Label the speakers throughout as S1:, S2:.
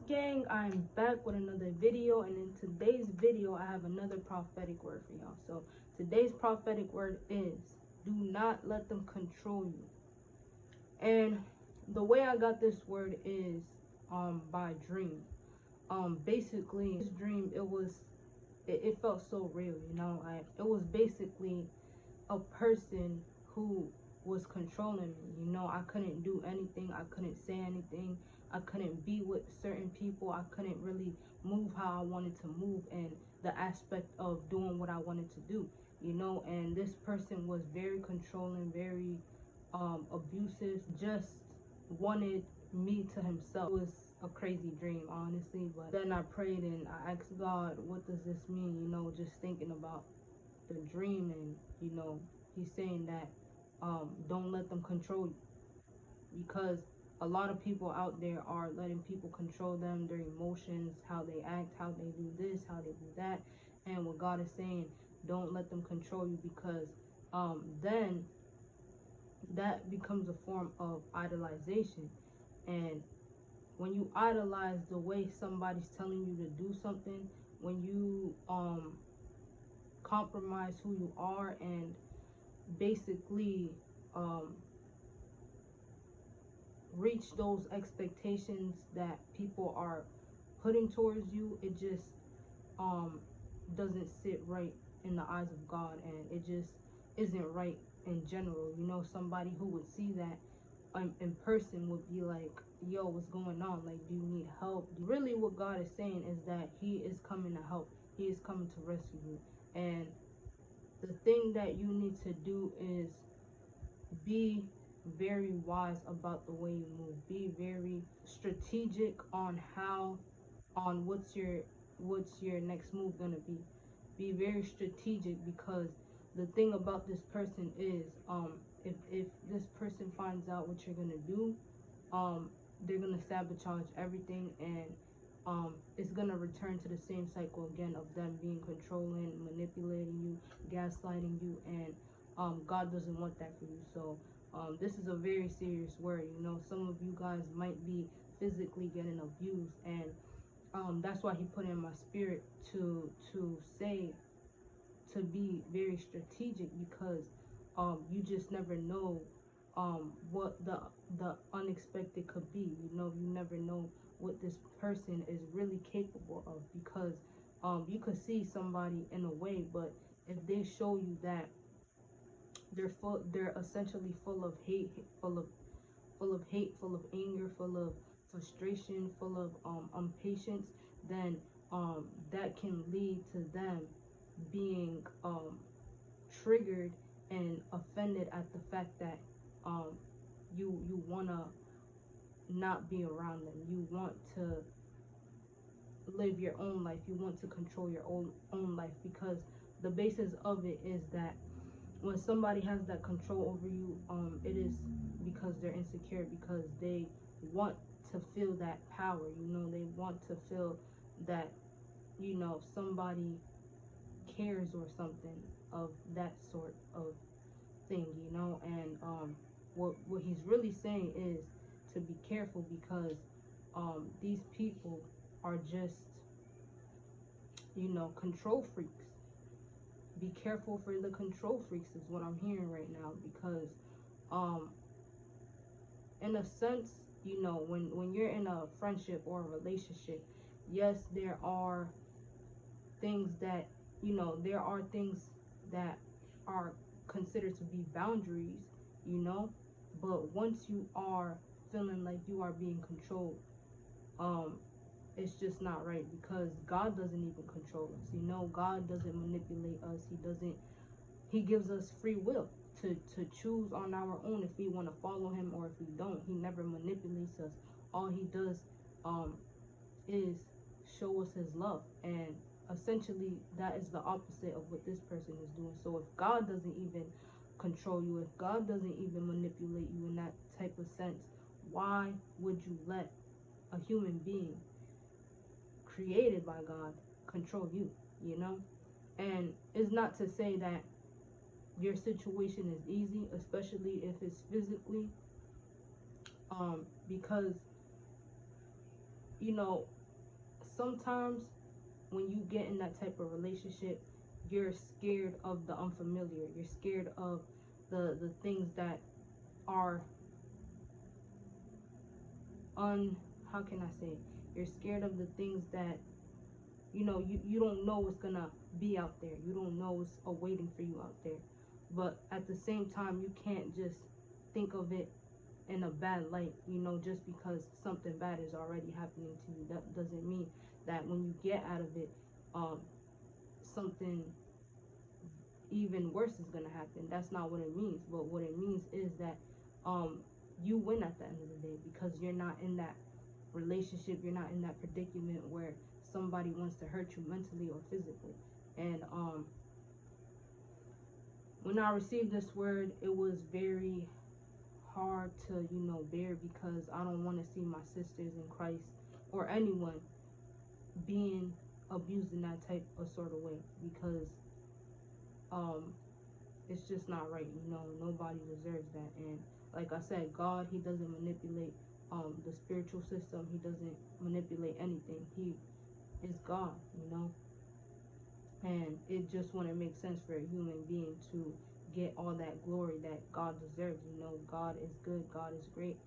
S1: gang, I'm back with another video, and in today's video I have another prophetic word for y'all. So today's prophetic word is, do not let them control you. And the way I got this word is by dream. Basically this dream, it felt so real, you know. It was basically a person who was controlling me, you know. I couldn't do anything, I couldn't say anything, I couldn't be with certain people, I couldn't really move how I wanted to move, and the aspect of doing what I wanted to do, you know. And this person was very controlling, very abusive, just wanted me to himself. It was a crazy dream, honestly. But then I prayed and I asked God, what does this mean, you know, just thinking about the dream. And you know, he's saying that don't let them control you, because a lot of people out there are letting people control them, their emotions, how they act, how they do this, how they do that. And what God is saying, don't let them control you, because then that becomes a form of idolization. And when you idolize the way somebody's telling you to do something, when you compromise who you are and basically reach those expectations that people are putting towards you, it just doesn't sit right in the eyes of God, and it just isn't right in general. You know, somebody who would see that in person would be like, yo, what's going on? Like, do you need help? Really what God is saying is that he is coming to help, he is coming to rescue you. And the thing that you need to do is be very wise about the way you move. Be very strategic on what's your next move gonna be. Be very strategic, because the thing about this person is if this person finds out what you're gonna do, they're gonna sabotage everything, and it's gonna return to the same cycle again of them being controlling, manipulating you, gaslighting you. And God doesn't want that for you. So this is a very serious word. You know, some of you guys might be physically getting abused, and that's why he put in my spirit to say to be very strategic, because you just never know what the unexpected could be. You know, you never know what this person is really capable of, because you could see somebody in a way, but if they show you that they're essentially full of hate, full of anger, full of frustration, full of impatience, then that can lead to them being triggered and offended at the fact that you wanna not be around them. You want to live your own life. You want to control your own life, because the basis of it is that when somebody has that control over you, it is because they're insecure, because they want to feel that power. You know, they want to feel that, you know, somebody cares or something of that sort of thing, you know. And what he's really saying is to be careful, because these people are just, you know, control freaks. Be careful for the control freaks is what I'm hearing right now, because in a sense, you know, when you're in a friendship or a relationship, yes, there are things that, you know, there are things that are considered to be boundaries, you know. But once you are feeling like you are being controlled, it's just not right, because God doesn't even control us, you know. God doesn't manipulate us. He gives us free will to choose on our own if we want to follow him or if we don't. He never manipulates us. All he does is show us his love, and essentially that is the opposite of what this person is doing. So if God doesn't even control you, if God doesn't even manipulate you in that type of sense, why would you let a human being created by God control you, you know? And it's not to say that your situation is easy, especially if it's physically, because you know, sometimes when you get in that type of relationship, you're scared of the unfamiliar. You're scared of the things that are how can I say? You're scared of the things that you don't know what's gonna be out there. You don't know what's awaiting for you out there. But at the same time, you can't just think of it in a bad light, just because something bad is already happening to you. That doesn't mean that when you get out of it, something even worse is gonna happen. That's not what it means. But what it means is that you win at the end of the day, because you're not in that relationship, you're not in that predicament where somebody wants to hurt you mentally or physically. And when I received this word, it was very hard to bear, because I don't want to see my sisters in Christ or anyone being abused in that type of sort of way, because it's just not right. Nobody deserves that. And like I said, God, he doesn't manipulate the spiritual system. He doesn't manipulate anything. He is God, and it just wouldn't make sense for a human being to get all that glory that God deserves. God is good, God is great.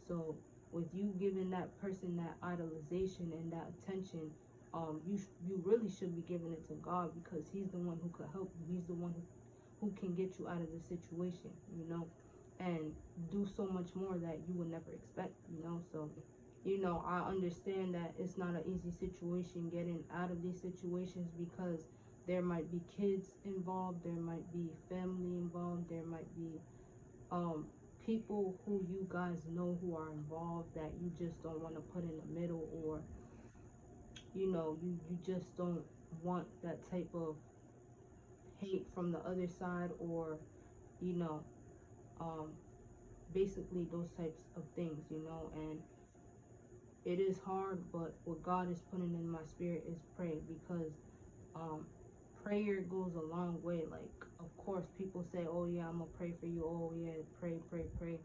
S1: So with you giving that person that idolization and that attention, you really should be giving it to God, because he's the one who could help you. He's the one who can get you out of the situation, and do so much more that you would never expect. So I understand that it's not an easy situation getting out of these situations, because there might be kids involved, there might be family involved, there might be people who you guys know who are involved that you just don't want to put in the middle, or you just don't want that type of hate from the other side, or you know um basically those types of things, and it is hard. But what God is putting in my spirit is pray, because um prayer goes a long way. Like, of course, people say, oh yeah, I'm gonna pray for you, oh yeah, pray, pray, pray,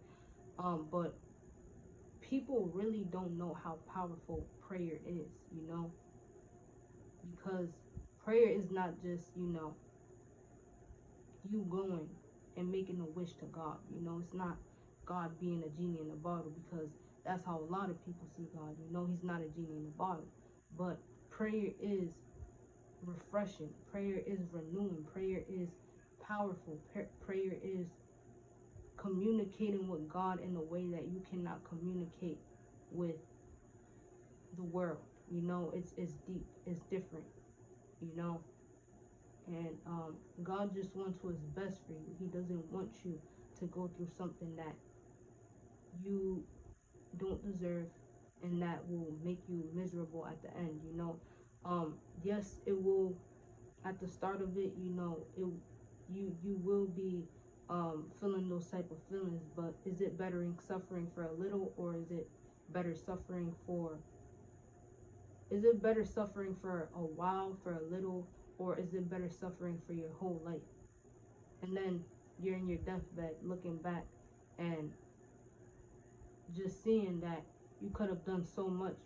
S1: but people really don't know how powerful prayer is, because prayer is not just you going and making a wish to God. It's not God being a genie in a bottle, because that's how a lot of people see God. He's not a genie in a bottle. But prayer is refreshing. Prayer is renewing. Prayer is powerful. Prayer is communicating with God in a way that you cannot communicate with the world. It's deep. It's different. You know, and God just wants what's best for you. He doesn't want you to go through something that you don't deserve and that will make you miserable at the end. Yes, it will. At the start of it, you will be feeling those type of feelings. But is it better in suffering for a little, or is it better suffering for a while, for a little, or is it better suffering for your whole life? And then you're in your deathbed looking back and just seeing that you could have done so much.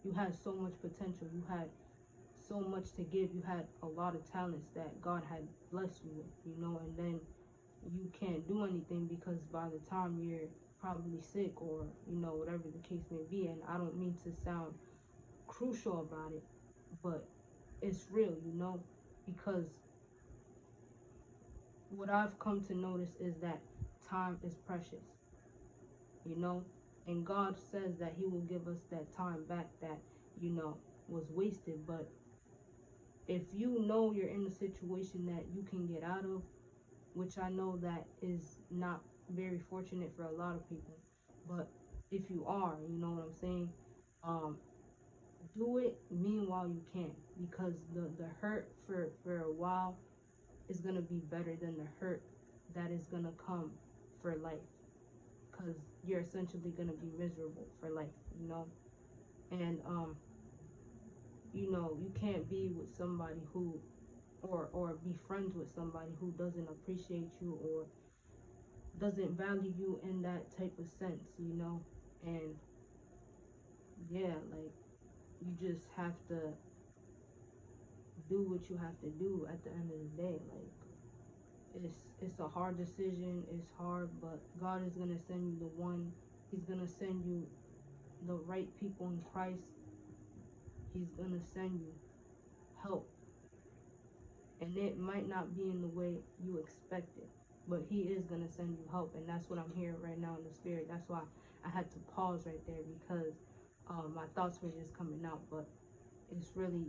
S1: You had so much potential. You had so much to give. You had a lot of talents that God had blessed you with, and then you can't do anything, because by the time you're probably sick, or whatever the case may be. And I don't mean to sound crucial about it, but it's real, because what I've come to notice is that time is precious, and God says that he will give us that time back that, was wasted. But if you're in a situation that you can get out of, which I know that is not very fortunate for a lot of people, but if you are, you know what I'm saying, do it meanwhile you can, because the hurt for a while is going to be better than the hurt that is going to come for life, because you're essentially going to be miserable for life, and you can't be with somebody who, or be friends with somebody who doesn't appreciate you, or doesn't value you in that type of sense, and yeah, like you just have to do what you have to do at the end of the day. Like it's a hard decision, it's hard, but God is gonna send you the one. He's gonna send you the right people in Christ. He's gonna send you help, and it might not be in the way you expect it, but he is gonna send you help, and that's what I'm hearing right now in the spirit. That's why I had to pause right there, because my thoughts were just coming out, but it's really,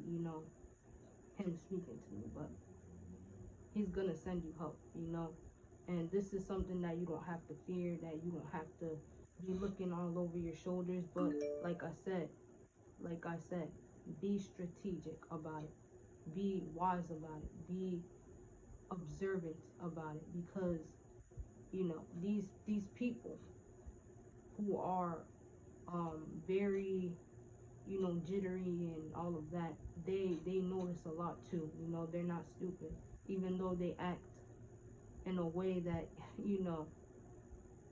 S1: him speaking to me. But he's gonna send you help. And this is something that you don't have to fear, that you don't have to be looking all over your shoulders. But like I said, be strategic about it, be wise about it, be observant about it, because these people who are very jittery and all of that, they notice a lot too. They're not stupid, even though they act in a way that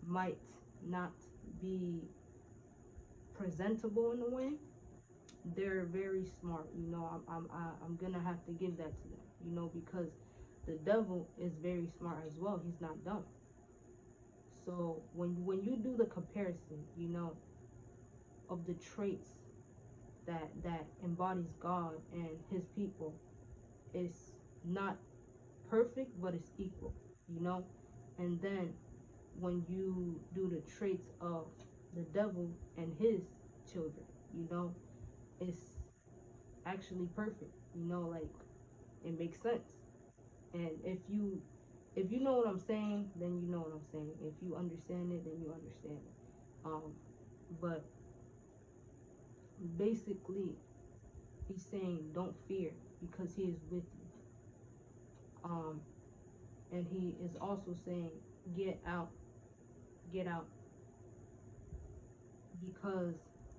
S1: might not be presentable in a way. They're very smart. I'm gonna have to give that to them. Because the devil is very smart as well. He's not dumb. So when you do the comparison, of the traits that embodies God and his people, it's not perfect, but it's equal. And then when you do the traits of the devil and his children, it's actually perfect. Like it makes sense. And if you know what I'm saying, then you know what I'm saying. If you understand it, then you understand it. But basically, he's saying don't fear, because he is with you. And he is also saying get out, get out, because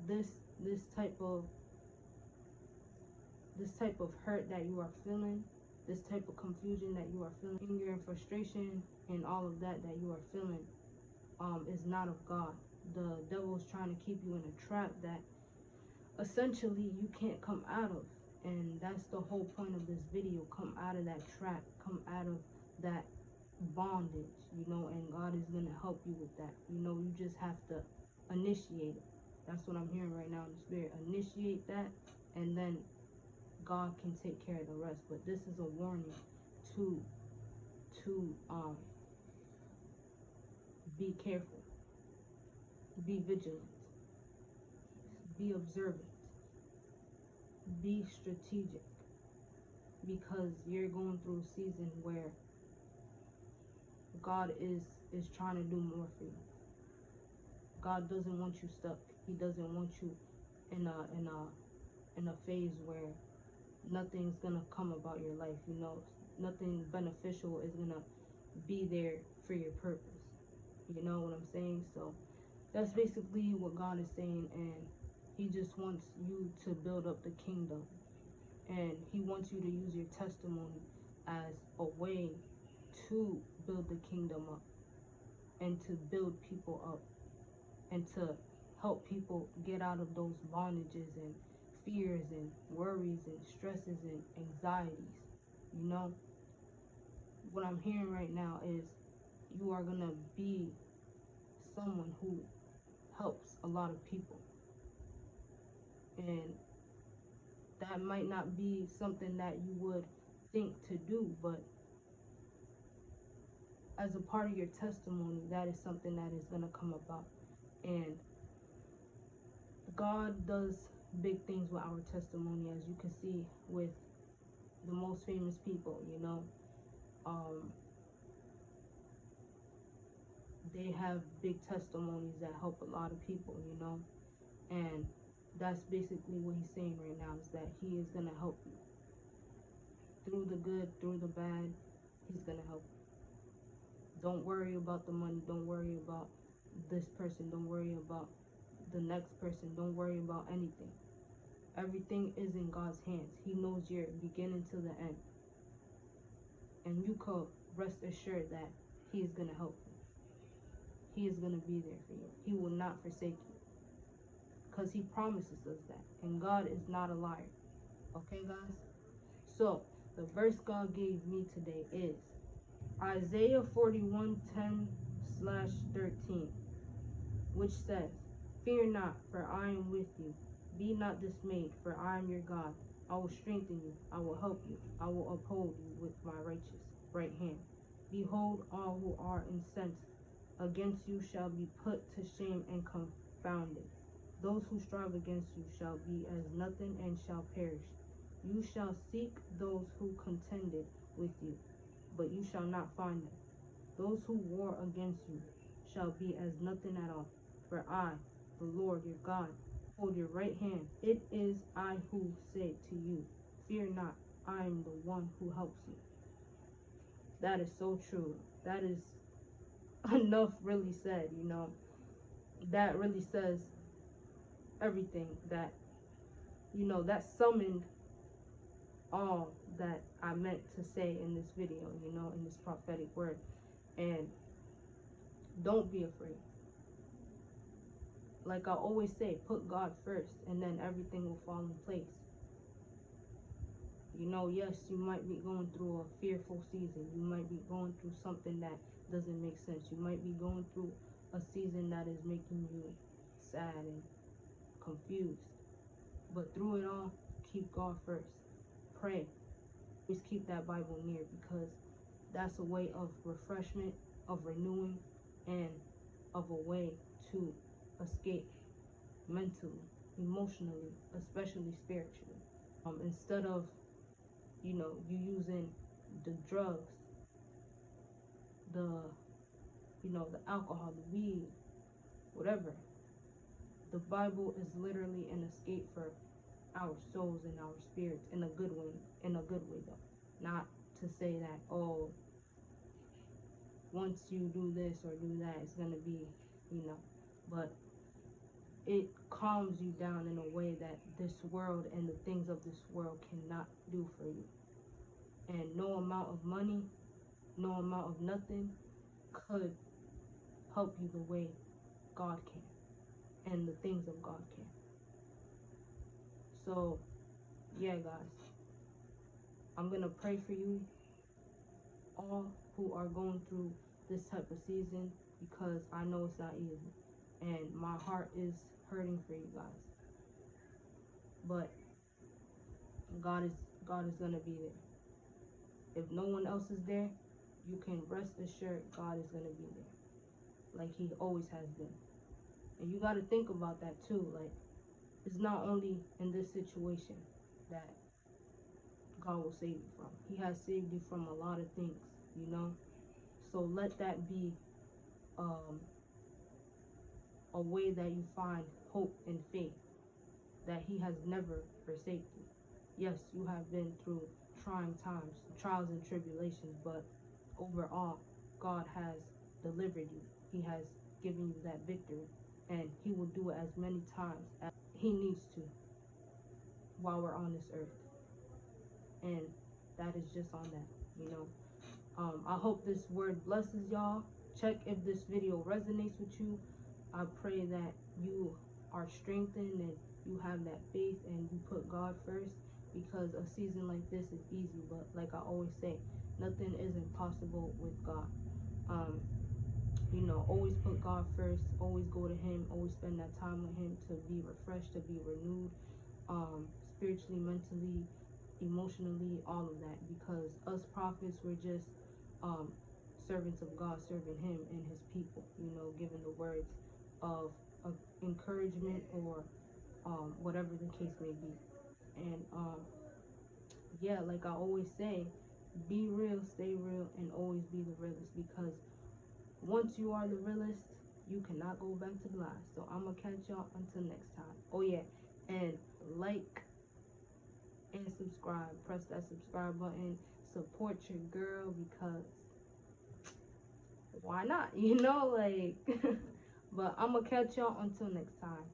S1: this this type of this type of hurt that you are feeling, this type of confusion that you are feeling, anger and frustration and all of that you are feeling, is not of God. The devil is trying to keep you in a trap that essentially you can't come out of. And that's the whole point of this video. Come out of that trap, come out of that bondage, and God is going to help you with that. You just have to initiate it. That's what I'm hearing right now in the spirit. Initiate that, and then God can take care of the rest. But this is a warning to be careful, be vigilant, be observant, be strategic, because you're going through a season where God is trying to do more for you. God doesn't want you stuck. He doesn't want you in a phase where nothing's gonna come about your life. Nothing beneficial is gonna be there for your purpose. You know what I'm saying? So that's basically what God is saying, and he just wants you to build up the kingdom, and he wants you to use your testimony as a way to build the kingdom up, and to build people up, and to help people get out of those bondages and fears and worries and stresses and anxieties. What I'm hearing right now is you are gonna be someone who helps a lot of people, and that might not be something that you would think to do, but as a part of your testimony, that is something that is going to come about. And God does big things with our testimony, as you can see with the most famous people. They have big testimonies that help a lot of people. And that's basically what he's saying right now, is that he is going to help you through the good, through the bad. He's going to help you. Don't worry about the money. Don't worry about this person. Don't worry about the next person. Don't worry about anything. Everything is in God's hands. He knows your beginning to the end. And you could rest assured that he is going to help you. He is going to be there for you. He will not forsake you. because he promises us that, and God is not a liar. Okay, guys? So the verse God gave me today is Isaiah 41:10-13, which says, "Fear not, for I am with you. Be not dismayed, for I am your God. I will strengthen you. I will help you. I will uphold you with my righteous right hand. Behold, all who are incensed against you shall be put to shame and confounded. Those who strive against you shall be as nothing and shall perish. You shall seek those who contended with you, but you shall not find them. Those who war against you shall be as nothing at all. For I, the Lord your God, hold your right hand. It is I who say to you, fear not, I am the one who helps you." That is so true. That is enough really said, That really says everything that, that summoned all that I meant to say in this video, in this prophetic word. And don't be afraid. Like I always say, put God first and then everything will fall in place. Yes, you might be going through a fearful season. You might be going through something that doesn't make sense. You might be going through a season that is making you sad and confused. But through it all, keep God first. Pray. Always keep that Bible near, because that's a way of refreshment, of renewing, and of a way to escape mentally, emotionally, especially spiritually. Instead of, you using the drugs, the, the alcohol, the weed, whatever. The Bible is literally an escape for our souls and our spirits in a good way though. Not to say that, oh, once you do this or do that, it's gonna be, but it calms you down in a way that this world and the things of this world cannot do for you. And no amount of money, no amount of nothing could help you the way God can and the things of God can. So, yeah, guys, I'm gonna pray for you all who are going through this type of season, because I know it's not easy and my heart is hurting for you guys. But God is gonna be there. If no one else is there, you can rest assured God is gonna be there, like He always has been. And you got to think about that too. Like, it's not only in this situation that God will save you from. He has saved you from a lot of things, So let that be a way that you find hope and faith that He has never forsaken you. Yes, you have been through trying times, trials and tribulations, but overall, God has delivered you. He has given you that victory, and He will do it as many times as He needs to while we're on this earth. And that is just on that, I hope this word blesses y'all. Check if this video resonates with you. I pray that you are strengthened and you have that faith and you put God first, because a season like this is easy, but like I always say, nothing is impossible with God. Always put God first, always go to Him, always spend that time with Him to be refreshed, to be renewed, spiritually, mentally, emotionally, all of that, because us prophets, we're just servants of God, serving Him and His people, giving the words of encouragement or whatever the case may be. And yeah, like I always say, be real, stay real, and always be the realest, because once you are the realest, you cannot go back to the lies. So I'm gonna catch y'all until next time. Oh yeah, and like and subscribe. Press that subscribe button. Support your girl, because why not? Like, but I'm gonna catch y'all until next time.